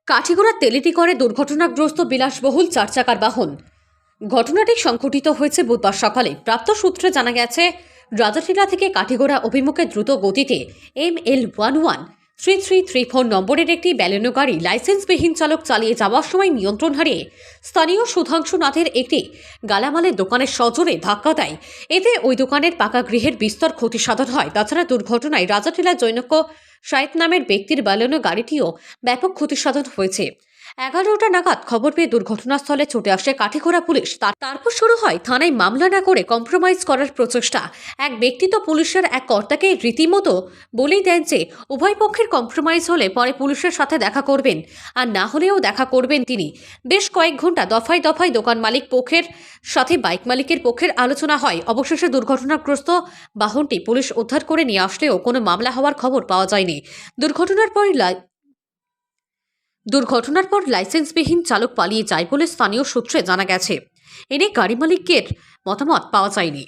কাঠিগড়ার তেলিটিগড়ে দুর্ঘটনাগ্রস্ত বিলাসবহুল চারচাকার বাহন। ঘটনাটি সংঘটিত হয়েছে বুধবার সকালে। প্রাপ্ত সূত্রে জানা গেছে, রাজাটিলা থেকে কাঠিগড়া অভিমুখে দ্রুত গতিতে ML113334 নম্বরের একটি ব্যালেনো গাড়ি লাইসেন্সবিহীন চালক চালিয়ে যাওয়ার সময় নিয়ন্ত্রণ হারিয়ে স্থানীয় সুধাংশু নাথের একটি গালামালের দোকানের সজোরে ধাক্কা দেয়। এতে ওই দোকানের পাকা গৃহের বিস্তর ক্ষতি সাধন হয়। তাছাড়া দুর্ঘটনায় রাজাটিলা জৈনক্য সায়েত নামের ব্যক্তির ব্যালেনো গাড়িটিও ব্যাপক ক্ষতিসাধন হয়েছে। 11টা নাগাদ খবর পেয়ে দুর্ঘটনাস্থলে ছুটে আসে কাঠিগড়া পুলিশ। তারপর শুরু হয় থানায় মামলা না করে কম্প্রোমাইজ করার প্রচেষ্টা। এক ব্যক্তি তো পুলিশের এক কর্তাকে রীতিমতো বলেই দেন যে উভয় পক্ষের কম্প্রোমাইজ হলে পরে পুলিশের সাথে দেখা করবেন, আর না হলেও দেখা করবেন তিনি। বেশ কয়েক ঘন্টা দফায় দফায় দোকান মালিক পক্ষের সাথে বাইক মালিকের পক্ষের আলোচনা হয়। অবশেষে দুর্ঘটনাগ্রস্ত বাহনটি পুলিশ উদ্ধার করে নিয়ে আসলেও কোনো মামলা হওয়ার খবর পাওয়া যায়নি। দুর্ঘটনার পর লাইসেন্সবিহীন চালক পালিয়ে যায় বলে স্থানীয় সূত্রে জানা গেছে। এনে গাড়ি মালিকের মতামত পাওয়া যায়নি।